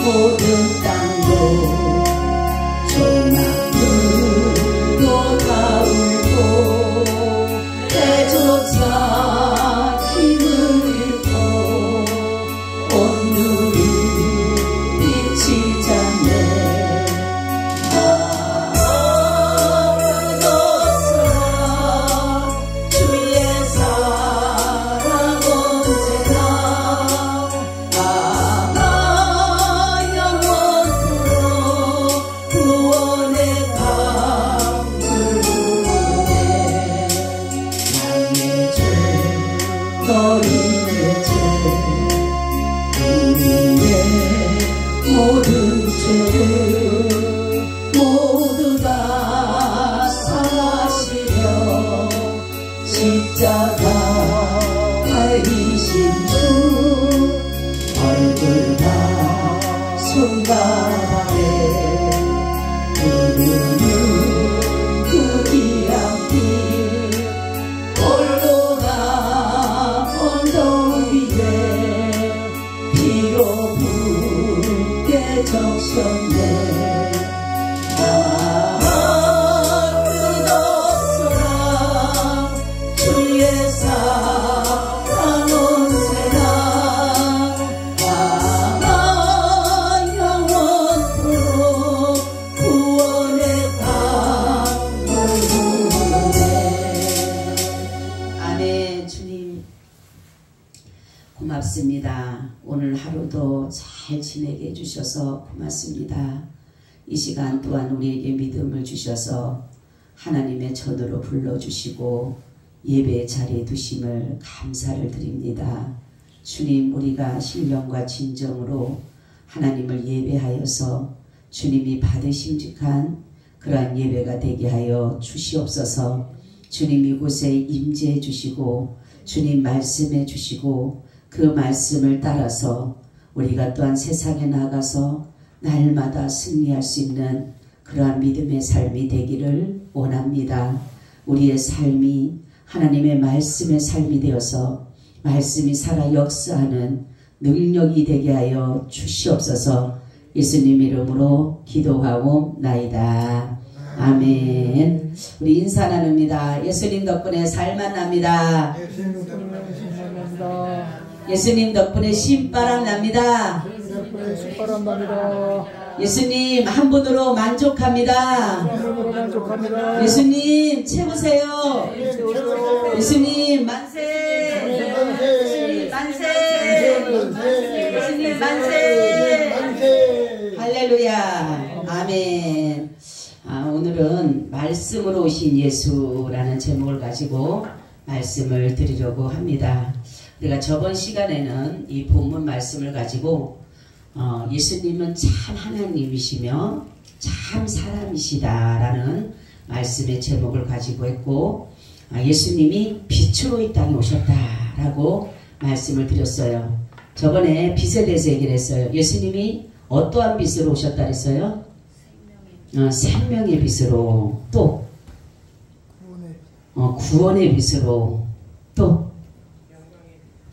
모든 땅도 조망들도 다 울고 해조차 힘을 잃고 온 눈이 빛이 잤네. 주의 사랑 언제나 아마 영원토록 구원의 강물 부르네. 나의 죄 너희의 죄 우리의 모든 죄를 모두 다 사하시려 십자가 달리신 주 얼굴 다 손가락에 흐르는 그 귀한 피 골고다 언덕 위에 피로 붉게 적셨네. 끝없어라 주의 사랑 언제나 아마 영원토록 구원의 강물 부르네. 아멘. 주님 고맙습니다. 오늘 하루도 잘 지내게 해주셔서 고맙습니다. 이 시간 또한 우리에게 믿음을 주셔서 하나님의 전으로 불러주시고 예배의 자리에 두심을 감사를 드립니다. 주님, 우리가 신령과 진정으로 하나님을 예배하여서 주님이 받으심직한 그러한 예배가 되게 하여 주시옵소서. 주님, 이곳에 임재해 주시고 주님 말씀해 주시고 그 말씀을 따라서 우리가 또한 세상에 나가서 날마다 승리할 수 있는 그러한 믿음의 삶이 되기를 원합니다. 우리의 삶이 하나님의 말씀의 삶이 되어서 말씀이 살아 역사하는 능력이 되게 하여 주시옵소서. 예수님 이름으로 기도하옵나이다. 아멘. 우리 인사 나눕니다. 예수님 덕분에 살만 납니다. 예수님 덕분에 신바람 납니다. 예수님 한 분으로 만족합니다. 예수님 채우세요. 예수님 만세. 예수님 만세. 할렐루야. 아멘. 오늘은 말씀으로 오신 예수라는 제목을 가지고 말씀을 드리려고 합니다. 우리가 저번 시간에는 이 본문 말씀을 가지고 예수님은 참 하나님이시며 참 사람이시다라는 말씀의 제목을 가지고 했고, 예수님이 빛으로 이 땅에 오셨다라고 말씀을 드렸어요. 저번에 빛에 대해서 얘기를 했어요. 예수님이 어떠한 빛으로 오셨다 그랬어요? 생명의 빛으로, 또 구원의 빛으로, 또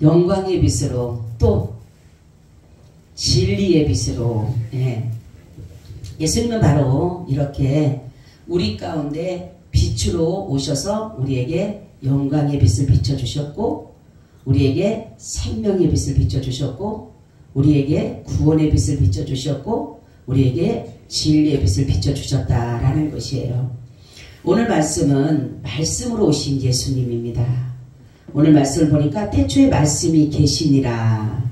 영광의 빛으로, 또 진리의 빛으로. 예수님은 바로 이렇게 우리 가운데 빛으로 오셔서 우리에게 영광의 빛을 비춰주셨고, 우리에게 생명의 빛을 비춰주셨고, 우리에게 구원의 빛을 비춰주셨고, 우리에게 진리의 빛을 비춰주셨다라는 것이에요. 오늘 말씀은 말씀으로 오신 예수님입니다. 오늘 말씀을 보니까 태초에 말씀이 계시니라.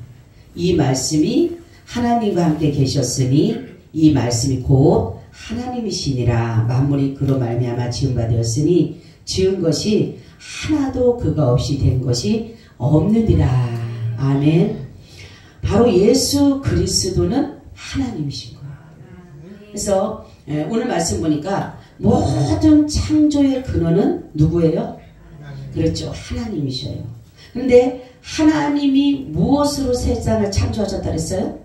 이 말씀이 하나님과 함께 계셨으니 이 말씀이 곧 하나님이시니라. 만물이 그로 말미암아 지은 바 되었으니 지은 것이 하나도 그가 없이 된 것이 없느니라. 아멘. 바로 예수 그리스도는 하나님이신 거예요. 그래서 오늘 말씀 보니까 모든 창조의 근원은 누구예요? 그렇죠. 하나님이셔요. 그런데 하나님이 무엇으로 세상을 창조하셨다 그랬어요?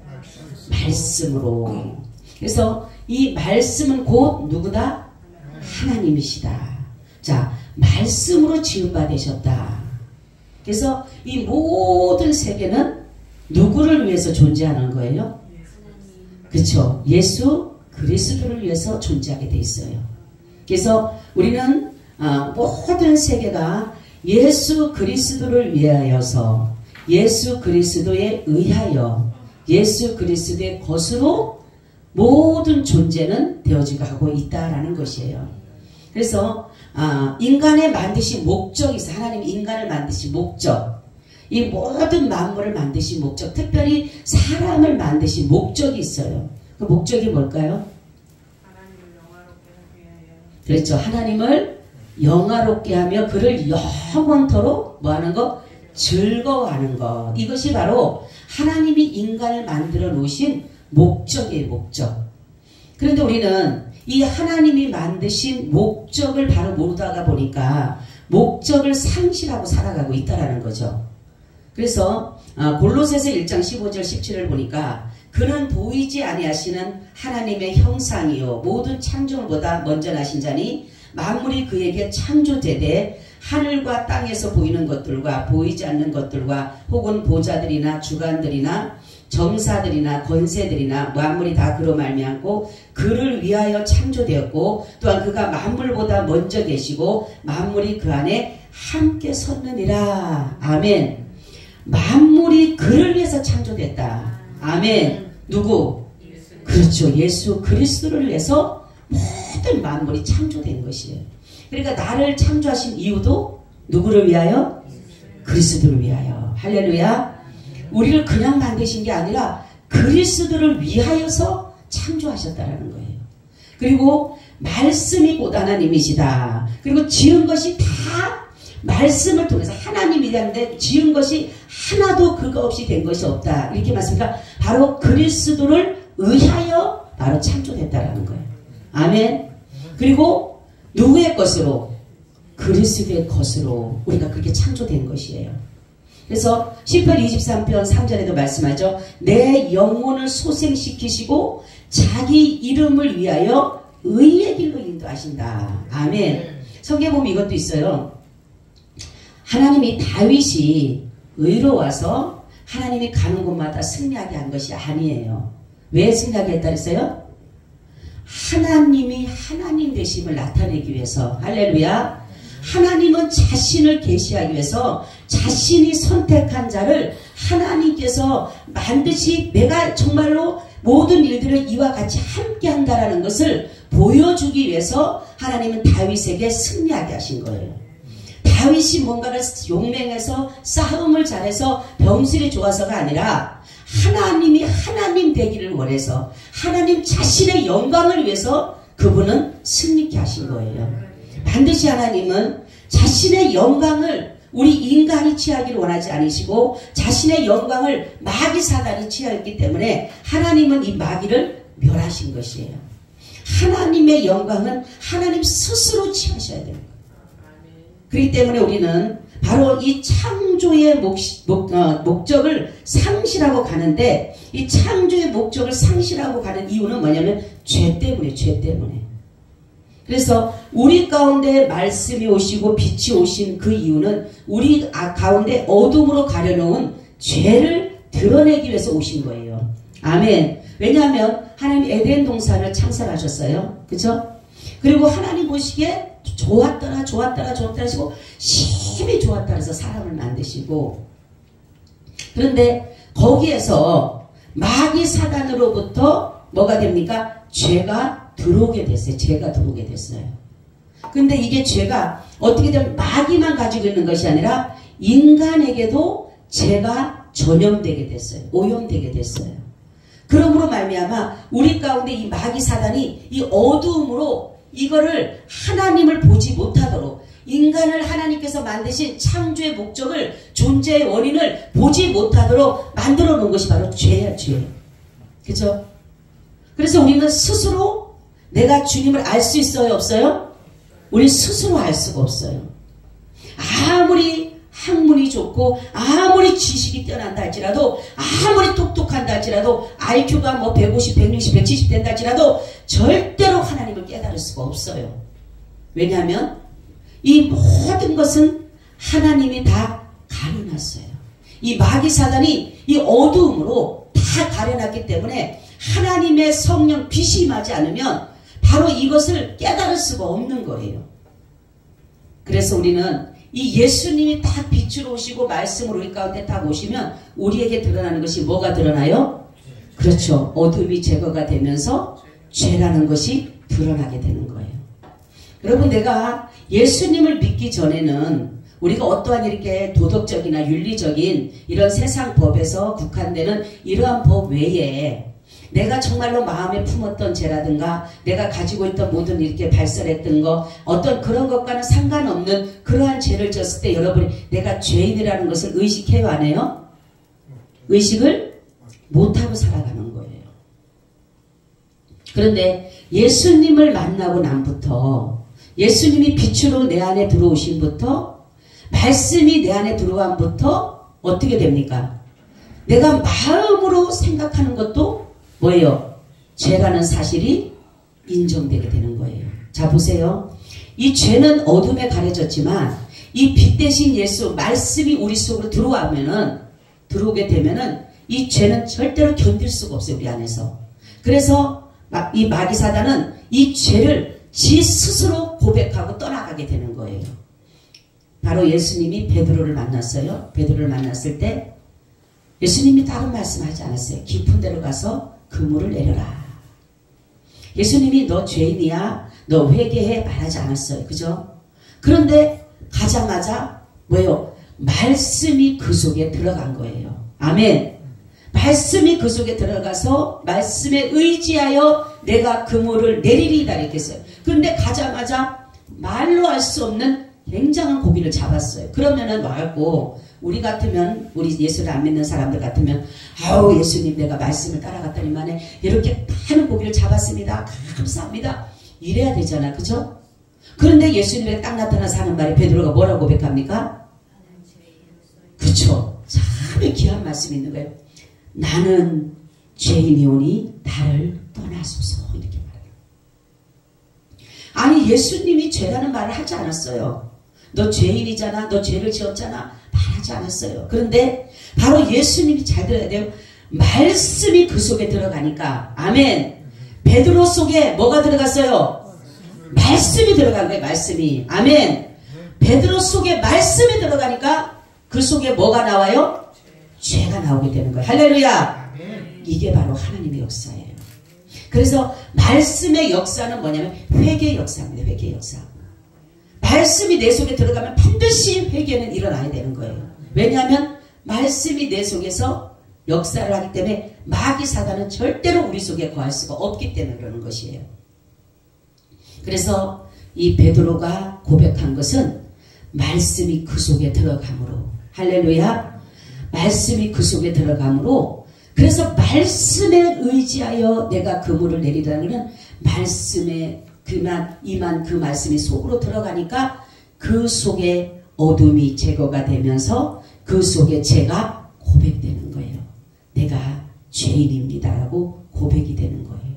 말씀으로. 그래서 이 말씀은 곧 누구다? 하나님이시다. 자, 말씀으로 지은 바 되셨다. 그래서 이 모든 세계는 누구를 위해서 존재하는 거예요? 그렇죠. 예수 그리스도를 위해서 존재하게 돼 있어요. 그래서 우리는 모든 세계가 예수 그리스도를 위하여서 예수 그리스도에 의하여 예수 그리스도의 것으로 모든 존재는 되어지고 하고 있다라는 것이에요. 그래서 인간의 만드신 목적이 있어요. 하나님이 인간을 만드신 목적, 이 모든 만물을 만드신 목적, 특별히 사람을 만드신 목적이 있어요. 그 목적이 뭘까요? 하나님을 영화롭게 하기 위하여. 그렇죠. 하나님을 영화롭게 하며 그를 영원토록 뭐하는 것? 즐거워하는 것. 이것이 바로 하나님이 인간을 만들어 놓으신 목적이에요. 목적. 그런데 우리는 이 하나님이 만드신 목적을 바로 모르다가 보니까 목적을 상실하고 살아가고 있다라는 거죠. 그래서 골로새서 1장 15절 17을 보니까 그는 보이지 아니하시는 하나님의 형상이요 모든 창조물보다 먼저 나신 자니 만물이 그에게 창조되되 하늘과 땅에서 보이는 것들과 보이지 않는 것들과 혹은 보좌들이나 주관들이나 정사들이나 권세들이나 만물이 다 그로 말미암고 그를 위하여 창조되었고 또한 그가 만물보다 먼저 계시고 만물이 그 안에 함께 섰느니라. 아멘. 만물이 그를 위해서 창조됐다. 아멘. 누구? 그렇죠. 예수 그리스도를 위해서 모든 만물이 창조된 것이에요. 그러니까 나를 창조하신 이유도 누구를 위하여? 그리스도를 위하여. 할렐루야. 우리를 그냥 만드신 게 아니라 그리스도를 위하여서 창조하셨다라는 거예요. 그리고 말씀이 곧 하나님이시다. 그리고 지은 것이 다 말씀을 통해서 하나님이라는데 지은 것이 하나도 그거 없이 된 것이 없다. 이렇게 말씀드리니까 바로 그리스도를 의하여 바로 창조됐다라는 거예요. 아멘. 그리고 누구의 것으로? 그리스도의 것으로 우리가 그렇게 창조된 것이에요. 그래서 시편 23편 3절에도 말씀하죠. 내 영혼을 소생시키시고 자기 이름을 위하여 의의 길로 인도하신다. 아멘. 성경에 보면 이것도 있어요. 하나님이 다윗이 의로워서 하나님이 가는 곳마다 승리하게 한 것이 아니에요. 왜 승리하게 했다 그랬어요? 하나님이 하나님 되심을 나타내기 위해서. 할렐루야. 하나님은 자신을 계시하기 위해서 자신이 선택한 자를 하나님께서 반드시 내가 정말로 모든 일들을 이와 같이 함께 한다라는 것을 보여주기 위해서 하나님은 다윗에게 승리하게 하신 거예요. 다윗이 뭔가를 용맹해서 싸움을 잘해서 병술이 좋아서가 아니라 하나님이 하나님 되기를 원해서 하나님 자신의 영광을 위해서 그분은 승리케 하신 거예요. 반드시 하나님은 자신의 영광을 우리 인간이 취하기를 원하지 않으시고 자신의 영광을 마귀 사단이 취하였기 때문에 하나님은 이 마귀를 멸하신 것이에요. 하나님의 영광은 하나님 스스로 취하셔야 돼요. 그렇기 때문에 우리는 바로 이 창조의 목적을 상실하고 가는데 이 창조의 목적을 상실하고 가는 이유는 뭐냐면 죄 때문에, 죄 때문에. 그래서 우리 가운데 말씀이 오시고 빛이 오신 그 이유는 우리 가운데 어둠으로 가려놓은 죄를 드러내기 위해서 오신 거예요. 아멘. 왜냐하면 하나님 에덴 동산을 창설하셨어요. 그렇죠? 그리고 하나님 보시기에 좋았더라 하시고 심히 좋았다 해서 사람을 만드시고 그런데 거기에서 마귀 사단으로부터 뭐가 됩니까? 죄가 들어오게 됐어요. 죄가 들어오게 됐어요. 근데 이게 죄가 어떻게 되면 마귀만 가지고 있는 것이 아니라 인간에게도 죄가 전염되게 됐어요. 오염되게 됐어요. 그러므로 말미암아 우리 가운데 이 마귀 사단이 이 어두움으로 이거를 하나님을 보지 못하도록 인간을 하나님께서 만드신 창조의 목적을 존재의 원인을 보지 못하도록 만들어 놓은 것이 바로 죄야, 죄. 그렇죠? 그래서 우리는 스스로 내가 주님을 알 수 있어요, 없어요? 우리 스스로 알 수가 없어요. 아무리 학문이 좋고 아무리 지식이 뛰어난다 할지라도 아무리 똑똑한다 할지라도 IQ가 뭐 150, 160, 170 된다 할지라도 절대로 하나님을 깨달을 수가 없어요. 왜냐하면 이 모든 것은 하나님이 다 가려놨어요. 이 마귀 사단이 이 어두움으로 다 다 가려놨기 때문에 하나님의 성령 빛이 임하지 않으면 바로 이것을 깨달을 수가 없는 거예요. 그래서 우리는 이 예수님이 딱 빛으로 오시고 말씀으로 우리 가운데 딱 오시면 우리에게 드러나는 것이 뭐가 드러나요? 그렇죠. 어둠이 제거가 되면서 죄라는 것이 드러나게 되는 거예요. 여러분, 내가 예수님을 믿기 전에는 우리가 어떠한 이렇게 도덕적이나 윤리적인 이런 세상 법에서 국한되는 이러한 법 외에 내가 정말로 마음에 품었던 죄라든가 내가 가지고 있던 모든 이렇게 발설했던 거 어떤 그런 것과는 상관없는 그러한 죄를 졌을 때 여러분이 내가 죄인이라는 것을 의식해요, 안 해요? 의식을 못하고 살아가는 거예요. 그런데 예수님을 만나고 난부터 예수님이 빛으로 내 안에 들어오신부터 말씀이 내 안에 들어옴부터 어떻게 됩니까? 내가 마음으로 생각하는 것도 뭐예요? 죄라는 사실이 인정되게 되는 거예요. 자, 보세요. 이 죄는 어둠에 가려졌지만 이 빛 대신 예수 말씀이 우리 속으로 들어오게 되면은 이 죄는 절대로 견딜 수가 없어요, 우리 안에서. 그래서 이 마귀 사단은 이 죄를 지 스스로 고백하고 떠나가게 되는 거예요. 바로 예수님이 베드로를 만났어요. 베드로를 만났을 때 예수님이 다른 말씀하지 않았어요. 깊은 데로 가서 그물을 내려라. 예수님이 너 죄인이야, 너 회개해 말하지 않았어요. 그죠? 그런데 가자마자 뭐예요? 말씀이 그 속에 들어간 거예요. 아멘. 말씀이 그 속에 들어가서 말씀에 의지하여 내가 그물을 내리리이다 이렇게 했어요. 그런데 가자마자 말로 할 수 없는 굉장한 고기를 잡았어요. 그러면은 뭐하고 우리 같으면, 우리 예수를 안 믿는 사람들 같으면, 아우 예수님 내가 말씀을 따라갔더니만에 이렇게 많은 고기를 잡았습니다. 감사합니다. 이래야 되잖아. 그죠? 그런데 예수님에 딱 나타나서 하는 말이 베드로가 뭐라고 고백합니까? 그쵸? 참 귀한 말씀이 있는 거예요. 나는 죄인이오니 나를 떠나소서 이렇게 말해요. 아니 예수님이 죄라는 말을 하지 않았어요. 너 죄인이잖아, 너 죄를 지었잖아 말하지 않았어요. 그런데 바로 예수님이 잘 들어야 돼요. 말씀이 그 속에 들어가니까 아멘. 베드로 속에 뭐가 들어갔어요? 말씀이 들어간 거예요. 말씀이. 아멘. 베드로 속에 말씀이 들어가니까 그 속에 뭐가 나와요? 죄가 나오게 되는 거예요. 할렐루야. 이게 바로 하나님의 역사예요. 그래서 말씀의 역사는 뭐냐면 회개 역사입니다. 회개 역사. 말씀이 내 속에 들어가면 반드시 회개는 일어나야 되는 거예요. 왜냐하면 말씀이 내 속에서 역사를 하기 때문에 마귀 사단은 절대로 우리 속에 거할 수가 없기 때문에 그러는 것이에요. 그래서 이 베드로가 고백한 것은 말씀이 그 속에 들어감으로, 할렐루야, 말씀이 그 속에 들어감으로, 그래서 말씀에 의지하여 내가 그물을 내리라는 것은 말씀에 이만 그 말씀이 속으로 들어가니까 그 속에 어둠이 제거가 되면서 그 속에 죄가 고백되는 거예요. 내가 죄인입니다라고 고백이 되는 거예요.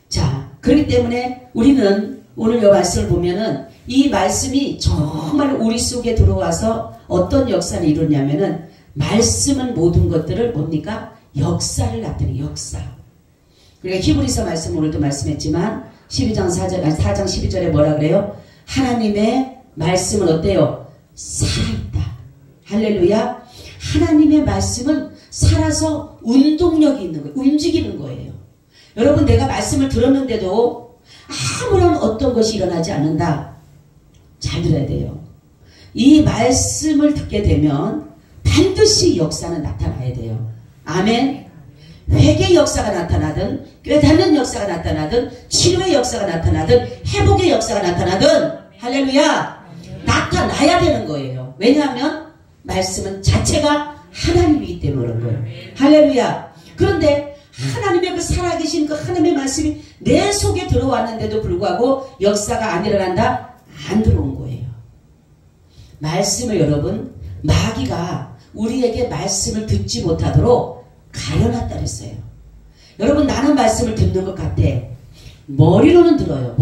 자, 그렇기 때문에 우리는 오늘 이 말씀을 보면은 이 말씀이 정말 우리 속에 들어와서 어떤 역사를 이루냐면은 말씀은 모든 것들을 뭡니까? 역사를 나타내요. 역사. 그러니까 히브리서 말씀 오늘도 말씀했지만 12장 4장 12절에 뭐라 그래요? 하나님의 말씀은 어때요? 살아있다. 할렐루야. 하나님의 말씀은 살아서 운동력이 있는 거예요. 움직이는 거예요. 여러분 내가 말씀을 들었는데도 아무런 어떤 것이 일어나지 않는다. 잘 들어야 돼요. 이 말씀을 듣게 되면 반드시 역사는 나타나야 돼요. 아멘. 회개의 역사가 나타나든 깨닫는 역사가 나타나든 치료의 역사가 나타나든 회복의 역사가 나타나든 할렐루야 나타나야 되는 거예요. 왜냐하면 말씀은 자체가 하나님이기 때문에 그런 거예요. 할렐루야. 그런데 하나님의 그 살아계신 그 하나님의 말씀이 내 속에 들어왔는데도 불구하고 역사가 안 일어난다? 안 들어온 거예요. 말씀을 여러분 마귀가 우리에게 말씀을 듣지 못하도록 가려놨다 그랬어요. 여러분 나는 말씀을 듣는 것 같아. 머리로는 들어요.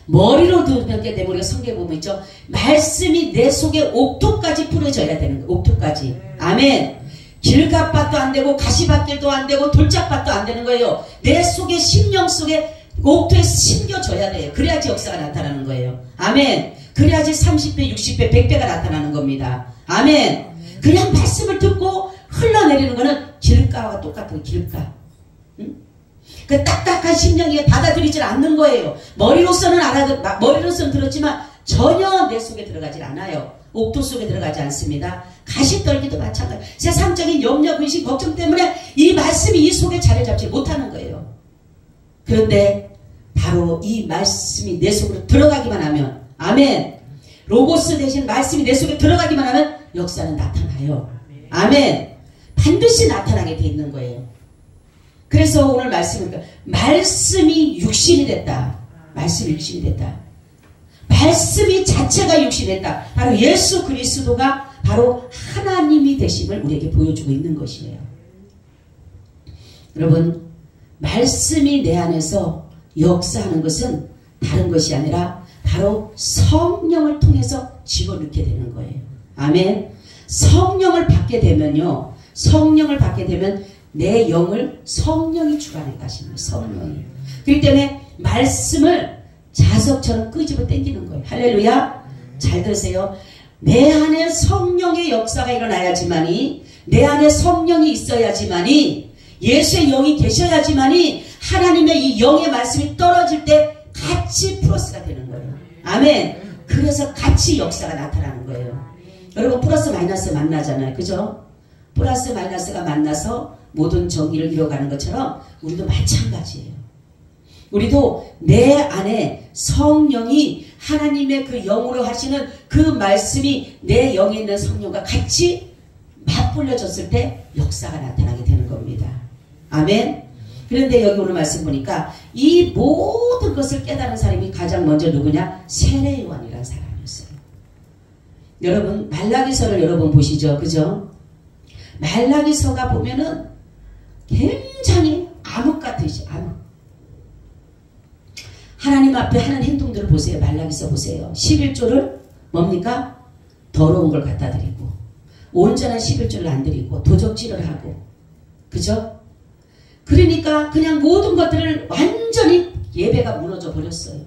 머리로 듣게 되면 우리가 성경에 보면 있죠. 말씀이 내 속에 옥토까지 뿌려져야 되는 거예요. 옥토까지. 아멘. 길갓밭도 안 되고 가시밭길도 안 되고 돌짝밭도 안 되는 거예요. 내 속에 심령 속에 옥토에 심겨져야 돼요. 그래야지 역사가 나타나는 거예요. 아멘. 그래야지 30배, 60배, 100배가 나타나는 겁니다. 아멘. 그냥 말씀을 듣고 흘러내리는 거는 길가와 똑같은 길가. 응? 그 딱딱한 심령이 받아들이질 않는 거예요. 머리로서는 들었지만 전혀 내 속에 들어가질 않아요. 옥토 속에 들어가지 않습니다. 가시떨기도 마찬가지. 세상적인 염려, 근심, 걱정 때문에 이 말씀이 이 속에 자리 잡지 못하는 거예요. 그런데 바로 이 말씀이 내 속으로 들어가기만 하면, 아멘. 로고스 대신 말씀이 내 속에 들어가기만 하면 역사는 나타나요. 아멘. 반드시 나타나게 돼 있는 거예요. 그래서 오늘 말씀이 육신이 됐다. 말씀이 육신이 됐다. 말씀이 자체가 육신이 됐다. 바로 예수 그리스도가 바로 하나님이 되심을 우리에게 보여주고 있는 것이에요. 여러분, 말씀이 내 안에서 역사하는 것은 다른 것이 아니라 바로 성령을 통해서 집어넣게 되는 거예요. 아멘. 성령을 받게 되면요. 성령을 받게 되면 내 영을 성령이 주관해 가시는 거예요. 성령이. 그렇기 때문에 말씀을 자석처럼 끄집어 당기는 거예요. 할렐루야. 잘 들으세요. 내 안에 성령의 역사가 일어나야지만이, 내 안에 성령이 있어야지만이, 예수의 영이 계셔야지만이 하나님의 이 영의 말씀이 떨어질 때 같이 플러스가 되는 거예요. 아멘. 그래서 같이 역사가 나타나는 거예요. 여러분, 플러스 마이너스 만나잖아요. 그죠? 플러스 마이너스가 만나서 모든 정의를 이뤄가는 것처럼 우리도 마찬가지예요. 우리도 내 안에 성령이 하나님의 그 영으로 하시는 그 말씀이 내 영에 있는 성령과 같이 맞불려졌을 때 역사가 나타나게 되는 겁니다. 아멘. 그런데 여기 오늘 말씀 보니까 이 모든 것을 깨달은 사람이 가장 먼저 누구냐? 세례 요한이라는 사람이었어요. 여러분, 말라기서를 여러분 보시죠. 그죠? 말라기서가 보면은 굉장히 암흑 같으시, 암흑. 하나님 앞에 하는 행동들을 보세요. 말라기서 보세요. 11조를 뭡니까? 더러운 걸 갖다 드리고, 온전한 11조를 안 드리고, 도적질을 하고, 그죠? 그러니까 그냥 모든 것들을 완전히 예배가 무너져 버렸어요.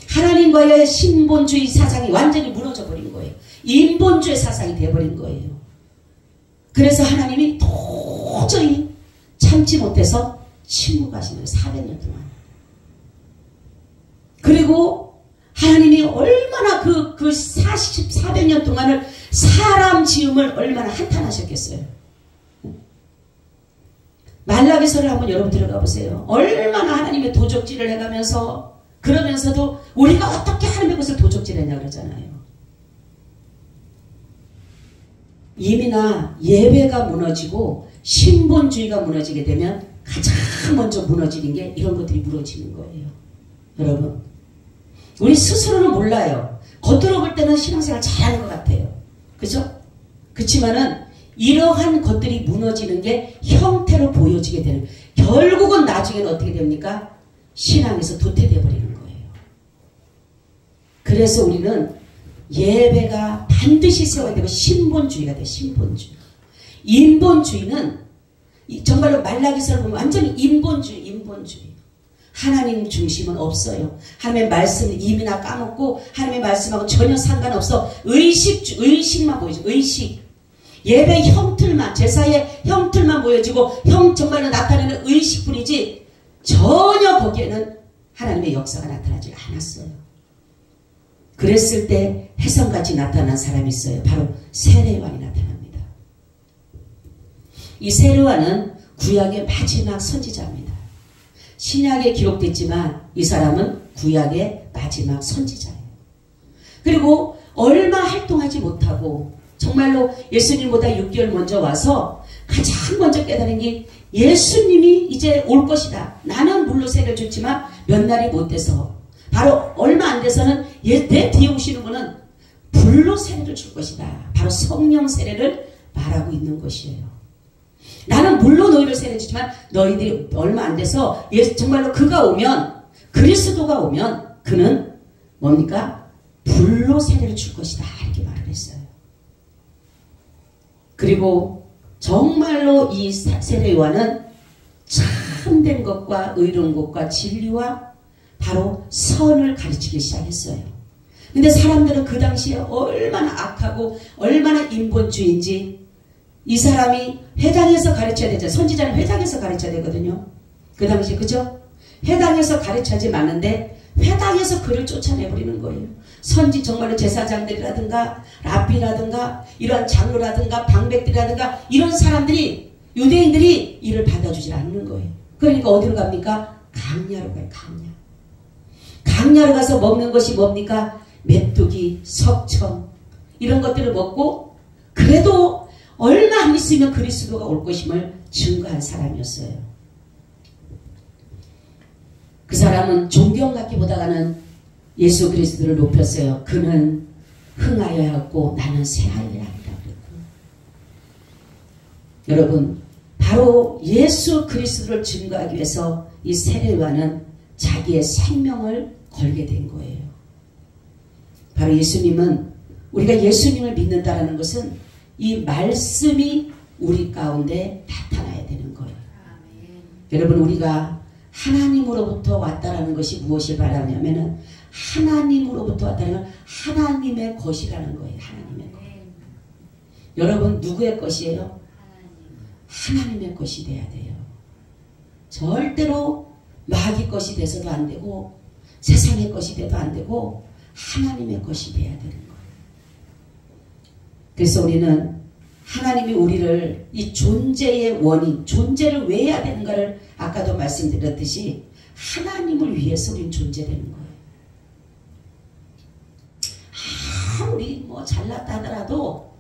하나님과의 신본주의 사상이 완전히 무너져 버린 거예요. 인본주의 사상이 되어버린 거예요. 그래서 하나님이 도저히 참지 못해서 침묵하신 거예요. 400년 동안. 그리고 하나님이 얼마나 그 400년 동안을 사람 지음을 얼마나 한탄하셨겠어요. 말라기서를 한번 여러분 들어가 보세요. 얼마나 하나님의 도적질을 해가면서, 그러면서도 우리가 어떻게 하나님의 것을 도적질했냐 그러잖아요. 이미나 예배가 무너지고 신본주의가 무너지게 되면 가장 먼저 무너지는 게 이런 것들이 무너지는 거예요. 여러분, 우리 스스로는 몰라요. 겉으로 볼 때는 신앙생활 잘하는 것 같아요. 그죠? 그렇지만은 이러한 것들이 무너지는 게 형태로 보여지게 되는, 결국은 나중에는 어떻게 됩니까? 신앙에서 도태되어 버리는 거예요. 그래서 우리는 예배가 반드시 세워야 되고 신본주의가 돼요. 신본주의. 인본주의는 정말로 말라기서를 보면 완전히 인본주의. 하나님 중심은 없어요. 하나님의 말씀을 이미나 까먹고 하나님의 말씀하고 전혀 상관없어. 의식만 보여줘. 의식. 예배 형틀만, 제사의 형틀만 보여지고 정말로 나타내는 의식뿐이지 전혀 거기에는 하나님의 역사가 나타나지 않았어요. 그랬을 때 혜성같이 나타난 사람이 있어요. 바로 세례요한이 나타납니다. 이 세례요한은 구약의 마지막 선지자입니다. 신약에 기록됐지만 이 사람은 구약의 마지막 선지자예요. 그리고 얼마 활동하지 못하고 정말로 예수님보다 6개월 먼저 와서 가장 먼저 깨달은 게 예수님이 이제 올 것이다. 나는 물로 세례를 줬지만 몇 날이 못 돼서, 바로 얼마 안 돼서는 내 뒤에 오시는 분은 불로 세례를 줄 것이다. 바로 성령 세례를 말하고 있는 것이에요. 나는 물로 너희를 세례 주지만 너희들이 얼마 안 돼서 정말로 그가 오면, 그리스도가 오면 그는 뭡니까? 불로 세례를 줄 것이다. 이렇게 말을 했어요. 그리고 정말로 이 세례 요한은 참된 것과 의로운 것과 진리와 바로 선을 가르치기 시작했어요. 근데 사람들은 그 당시에 얼마나 악하고 얼마나 인본주의인지 이 사람이 회당에서 가르쳐야 되죠. 선지자는 회당에서 가르쳐야 되거든요. 그 당시 그죠? 회당에서 가르쳐야지 맞는데 회당에서 그를 쫓아내버리는 거예요. 선지 정말로 제사장들이라든가 랍비라든가 이런 장로라든가 방백들이라든가 이런 사람들이 유대인들이 이를 받아주질 않는 거예요. 그러니까 어디로 갑니까? 강야로 가요. 강야로 가서 먹는 것이 뭡니까? 메뚜기, 석청 이런 것들을 먹고 그래도 얼마 안 있으면 그리스도가 올 것임을 증거한 사람이었어요. 그 사람은 존경받기보다는 예수 그리스도를 높였어요. 그는 흥하여야 하고 나는 새하여야 한다고 그랬고. 여러분 바로 예수 그리스도를 증거하기 위해서 이 세례 요한은 자기의 생명을 걸게 된 거예요. 바로 예수님은 우리가 예수님을 믿는다라는 것은 이 말씀이 우리 가운데 나타나야 되는 거예요. 아멘. 여러분 우리가 하나님으로부터 왔다라는 것이 무엇을 말하냐면은 하나님으로부터 왔다는 건 하나님의 것이라는 거예요. 하나님의 것. 여러분 누구의 것이에요? 하나님의 것이 돼야 돼요. 절대로 마귀 것이 돼서도 안 되고 세상의 것이 돼도 안 되고 하나님의 것이 돼야 되는 거예요. 그래서 우리는 하나님이 우리를 이 존재의 원인, 존재를 왜 해야 되는가를 아까도 말씀드렸듯이 하나님을 위해서 우리는 존재되는 거예요. 아무리 뭐 잘났다 하더라도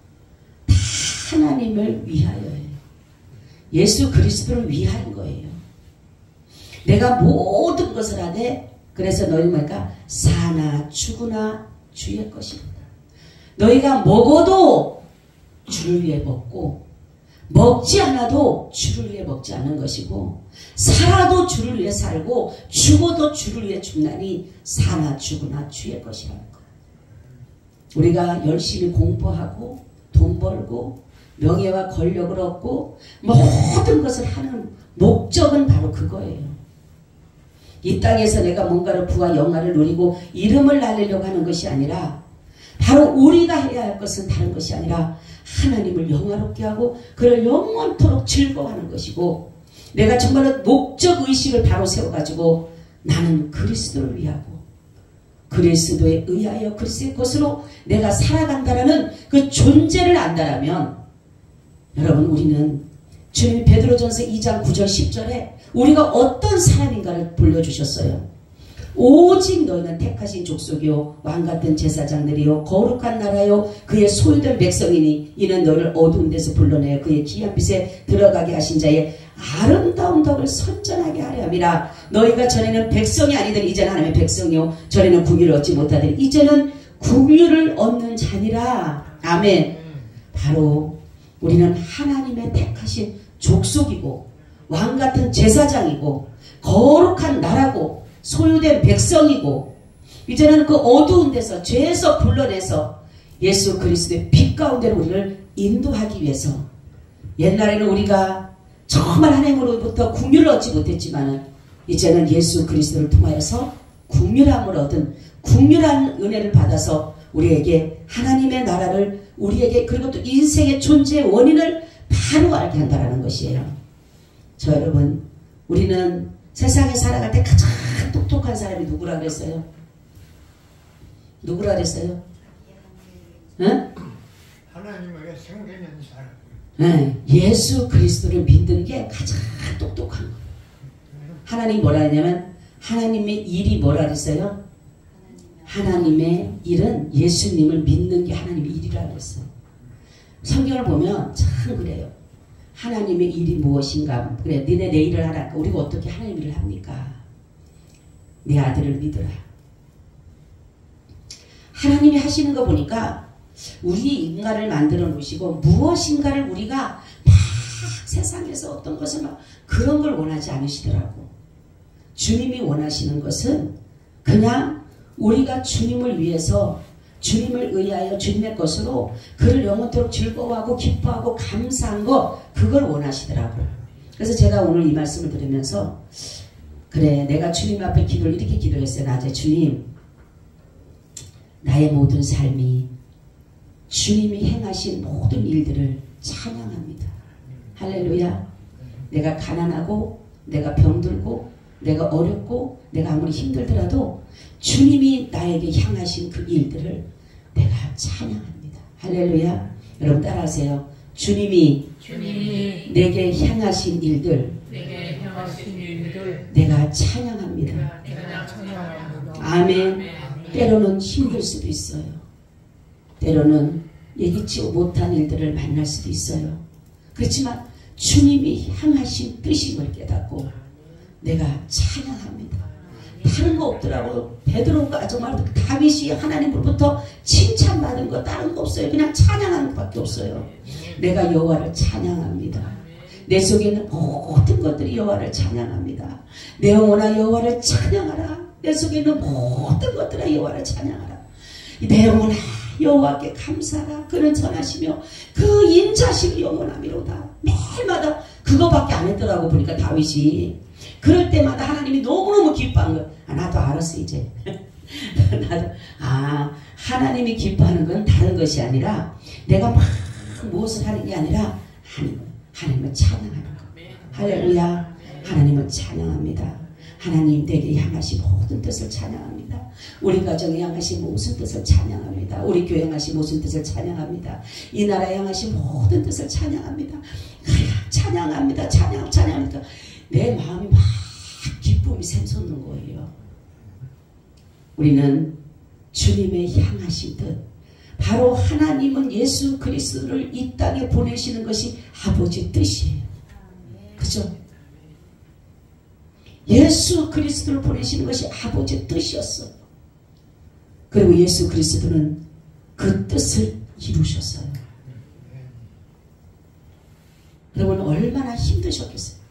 다 하나님을 위하여예요. 예수 그리스도를 위한 거예요. 내가 모든 것을 하되 그래서 너희는 뭐니까 사나 죽으나 주의 것이다. 너희가 먹어도 주를 위해 먹고 먹지 않아도 주를 위해 먹지 않는 것이고 살아도 주를 위해 살고 죽어도 주를 위해 죽나니 사나 죽으나 주의 것이라는 거예요. 우리가 열심히 공부하고 돈 벌고 명예와 권력을 얻고 모든 것을 하는 목적은 바로 그거예요. 이 땅에서 내가 뭔가를 부와 영화를 누리고 이름을 날리려고 하는 것이 아니라 바로 우리가 해야 할 것은 다른 것이 아니라 하나님을 영화롭게 하고 그를 영원토록 즐거워하는 것이고 내가 정말로 목적의식을 바로 세워가지고 나는 그리스도를 위하고 그리스도에 의하여 그리스도의 것으로 내가 살아간다라는 그 존재를 안다라면 여러분 우리는 주님이 베드로전서 2장 9절 10절에 우리가 어떤 사람인가를 불러주셨어요. 오직 너희는 택하신 족속이요 왕같은 제사장들이요 거룩한 나라요 그의 소유된 백성이니 이는 너를 어두운 데서 불러내어 그의 귀한 빛에 들어가게 하신 자의 아름다운 덕을 선전하게 하려 함이라. 너희가 전에는 백성이 아니더니 이제는 하나님의 백성이요 전에는 궁유를 얻지 못하더니 이제는 궁유를 얻는 자니라. 아멘. 바로 우리는 하나님의 택하신 족속이고 왕같은 제사장이고 거룩한 나라고 소유된 백성이고 이제는 그 어두운 데서 죄에서 불러내서 예수 그리스도의 빛 가운데로 우리를 인도하기 위해서 옛날에는 우리가 정말 하나님으로부터 긍휼을 얻지 못했지만 이제는 예수 그리스도를 통하여서 긍휼함을 얻은 긍휼한 은혜를 받아서 우리에게 하나님의 나라를 우리에게 그리고 또 인생의 존재의 원인을 바로 알게 한다는 것이에요. 저 여러분 우리는 세상에 살아갈 때 가장 똑똑한 사람이 누구라 그랬어요? 누구라 그랬어요? 응? 하나님에게 생기는 사람. 네, 예수 그리스도를 믿는 게 가장 똑똑한 거예요. 하나님 뭐라 했냐면 하나님의 일이 뭐라 그랬어요? 하나님의 일은 예수님을 믿는 게 하나님의 일이라 그랬어요. 성경을 보면 참 그래요. 하나님의 일이 무엇인가? 그래, 너네 내 일을 하라니까 우리가 어떻게 하나님 일을 합니까? 내 아들을 믿어라. 하나님이 하시는 거 보니까 우리 인간을 만들어 놓으시고 무엇인가를 우리가 막 세상에서 어떤 것을 막 그런 걸 원하지 않으시더라고. 주님이 원하시는 것은 그냥 우리가 주님을 위해서 주님을 의하여 주님의 것으로 그를 영원토록 즐거워하고 기뻐하고 감사한 거 그걸 원하시더라고요. 그래서 제가 오늘 이 말씀을 들으면서 그래 내가 주님 앞에 기도를 이렇게 기도했어요. 낮에 주님 나의 모든 삶이 주님이 행하신 모든 일들을 찬양합니다. 할렐루야. 내가 가난하고 내가 병들고 내가 어렵고 내가 아무리 힘들더라도 주님이 나에게 향하신 그 일들을 내가 찬양합니다. 할렐루야. 여러분 따라하세요. 주님이 내게 향하신 일들 내가 찬양합니다. 아멘. 때로는 힘들 수도 있어요. 때로는 예기치 못한 일들을 만날 수도 있어요. 그렇지만 주님이 향하신 뜻인 걸 깨닫고 내가 찬양합니다. 다른 거 없더라고. 베드로가 정말 다윗이 하나님으로부터 칭찬받은 거 다른 거 없어요. 그냥 찬양하는 것밖에 없어요. 내가 여호와를 찬양합니다. 내 속에 있는 모든 것들이 여호와를 찬양합니다. 내 영혼아 여호와를 찬양하라. 내 속에 있는 모든 것들아 여호와를 찬양하라. 내 영혼아 여호와께 감사하라. 그는 선하시며 그 인자심이 영원하미로다. 매일마다 그거밖에 안 했더라고. 보니까 다윗이 그럴 때마다 하나님이 너무너무 기뻐한 거예요. 나도 알았어 이제. 나도 하나님이 기뻐하는 건 다른 것이 아니라 내가 막 무엇을 하는 게 아니라 하나님을 찬양하는 거. 할렐루야. 하나님을 찬양합니다. 하나님 내게 향하신 모든 뜻을 찬양합니다. 우리 가정에 향하신 모든 뜻을 찬양합니다. 우리 교회 향하신 모든 뜻을 찬양합니다. 이 나라에 향하신 모든 뜻을 찬양합니다. 찬양합니다. 찬양합니다. 내 마음이 막 기쁨이 샘솟는 거예요. 우리는 주님의 향하신 뜻, 바로 하나님은 예수 그리스도를 이 땅에 보내시는 것이 아버지 뜻이에요. 그죠? 예수 그리스도를 보내시는 것이 아버지 뜻이었어요. 그리고 예수 그리스도는 그 뜻을 이루셨어요. 여러분 얼마나 힘드셨겠어요.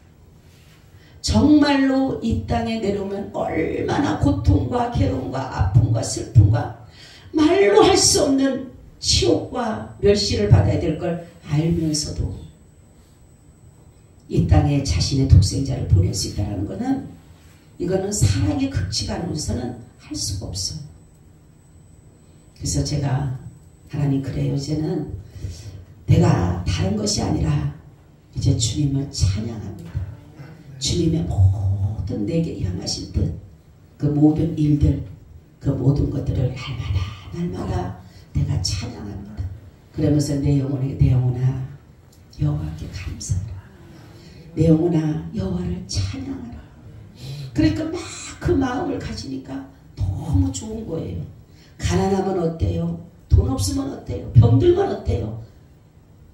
정말로 이 땅에 내려오면 얼마나 고통과 괴로움과 아픔과 슬픔과 말로 할 수 없는 치욕과 멸시를 받아야 될 걸 알면서도 이 땅에 자신의 독생자를 보낼 수 있다는 것은 이거는 사랑의 극치가 아니고서는 할 수가 없어요. 그래서 제가 하나님 그래요. 이제는 내가 다른 것이 아니라 이제 주님을 찬양합니다. 주님의 모든 내게 향하신 뜻, 그 모든 일들, 그 모든 것들을 날마다 내가 찬양합니다. 그러면서 내 영혼에게 내 영혼아 여호와께 감사하라. 내 영혼아 여호와를 찬양하라. 그러니까 막 그 마음을 가지니까 너무 좋은 거예요. 가난하면 어때요? 돈 없으면 어때요? 병들면 어때요?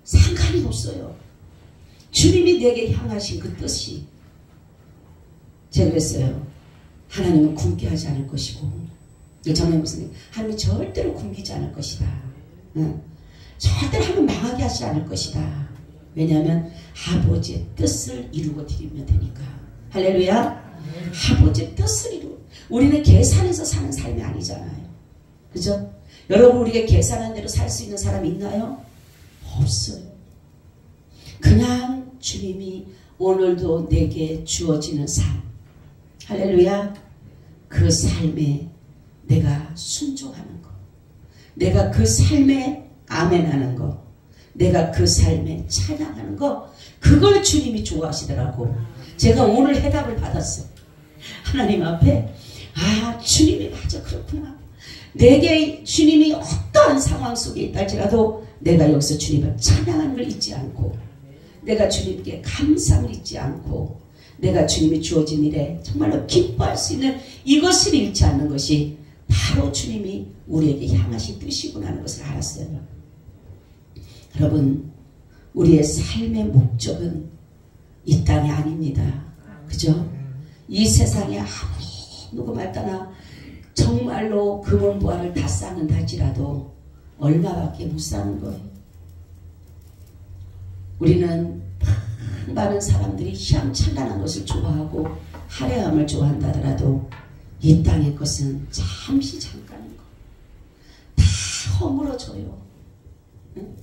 상관이 없어요. 주님이 내게 향하신 그 뜻이, 제가 그랬어요. 하나님은 굶게 하지 않을 것이고, 정말 무슨 하나님은 절대로 굶기지 않을 것이다. 절대로 하나님 망하게 하지 않을 것이다. 왜냐하면 아버지의 뜻을 이루고 드리면 되니까. 할렐루야. 아버지의 뜻을 이루고. 우리는 계산해서 사는 삶이 아니잖아요. 그죠? 여러분 우리가 계산한 대로 살 수 있는 사람 있나요? 없어요. 그냥 주님이 오늘도 내게 주어지는 삶, 할렐루야, 그 삶에 내가 순종하는 것, 내가 그 삶에 아멘하는 것, 내가 그 삶에 찬양하는 것, 그걸 주님이 좋아하시더라고. 제가 오늘 해답을 받았어요. 하나님 앞에 주님이 맞아 그렇구나. 내게 주님이 어떠한 상황 속에 있다 할지라도 내가 여기서 주님을 찬양하는 걸 잊지 않고, 내가 주님께 감사를 잊지 않고, 내가 주님이 주어진 일에 정말로 기뻐할 수 있는 이것을 잃지 않는 것이 바로 주님이 우리에게 향하신 뜻이구나 하는 것을 알았어요. 여러분 우리의 삶의 목적은 이 땅이 아닙니다. 그죠? 이 세상에 아무리 누구 말따나 정말로 금은보화를 다 쌓는다 할지라도 얼마밖에 못 사는 거예요. 우리는 많은 사람들이 희망찬란한 것을 좋아하고 화려함을 좋아한다 하더라도 이 땅의 것은 잠시 잠깐인 거. 다 허물어져요. 응?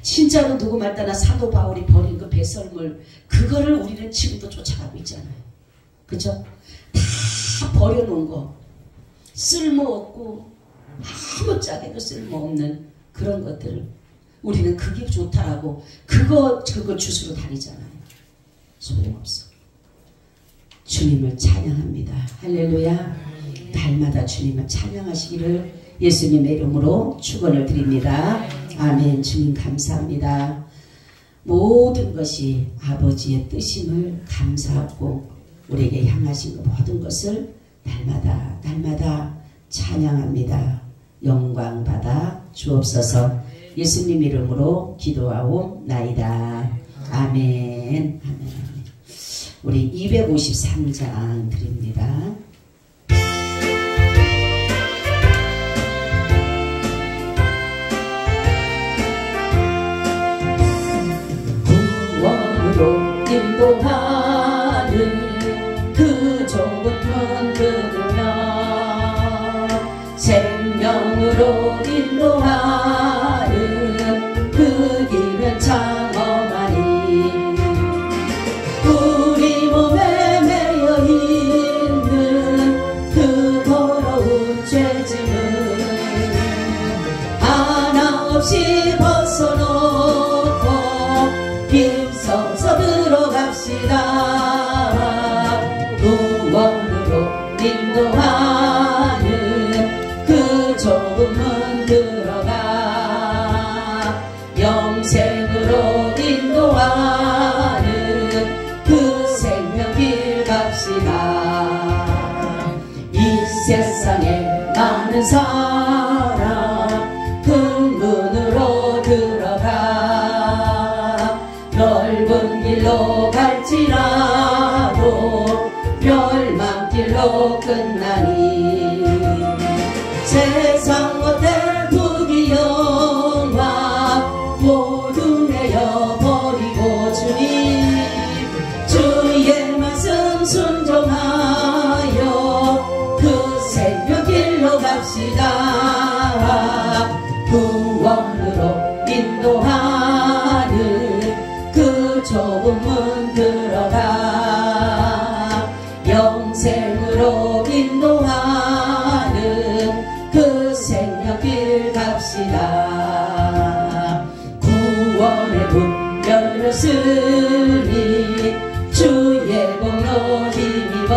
진짜로 누구 말따나 사도 바울이 버린 그 배설물, 그거를 우리는 지금도 쫓아가고 있잖아요. 그죠? 다 버려놓은 거, 쓸모없고 아무짝에도 쓸모없는 그런 것들을 우리는 그게 좋다라고 그거 주스로 다니잖아요. 소용없어. 주님을 찬양합니다. 할렐루야. 날마다 주님을 찬양하시기를 예수님의 이름으로 축원을 드립니다. 아멘. 주님 감사합니다. 모든 것이 아버지의 뜻임을 감사하고 우리에게 향하신 그 모든 것을 날마다 찬양합니다. 영광 받아 주옵소서. 예수님 이름으로 기도하옵나이다. 아멘. 아멘. 우리 253장 드립니다. 구원으로 인도하는 그 좁은 문 들으며 생명으로 인도하는 그 길은 장엄하니 우리 몸에 매여 있는 그 더러운 죄짐을 하나 없이 벗어놓고 힘써서 들어갑시다. 구원으로 인도하는 그 좁은 문 들어가 영생으로 인도하는 그 생명길 갑시다. 이 세상에 많은 사람 그 문으로 들어가 넓은 길로 갈지라도 멸망길로 끝나니 세상 못할 부귀영화 모두 내어버리고 주의 말씀 순종하여 그 생명길로 갑시다. 구원으로 인도하는 그 좁은 문 들어가 영생으로 인도하는 그 생명길 갑시다. 구원의 문 열렸으니 주의 공로 힘입어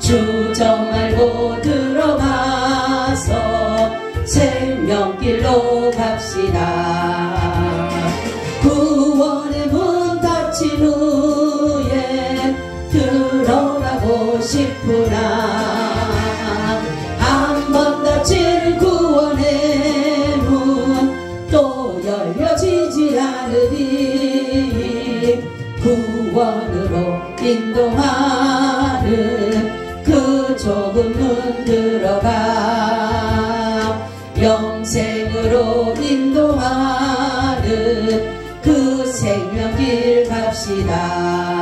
주저 말고 들어가서 생명길로 갑시다. 구원의 문 닫힌 후에 들어가고 싶으나 한 번 닫힌 구원의 문 또 열려지지 않으니 구원으로 인도하는 그 좁은 문 들어가 영생으로 인도하는 그 생명길 갑시다.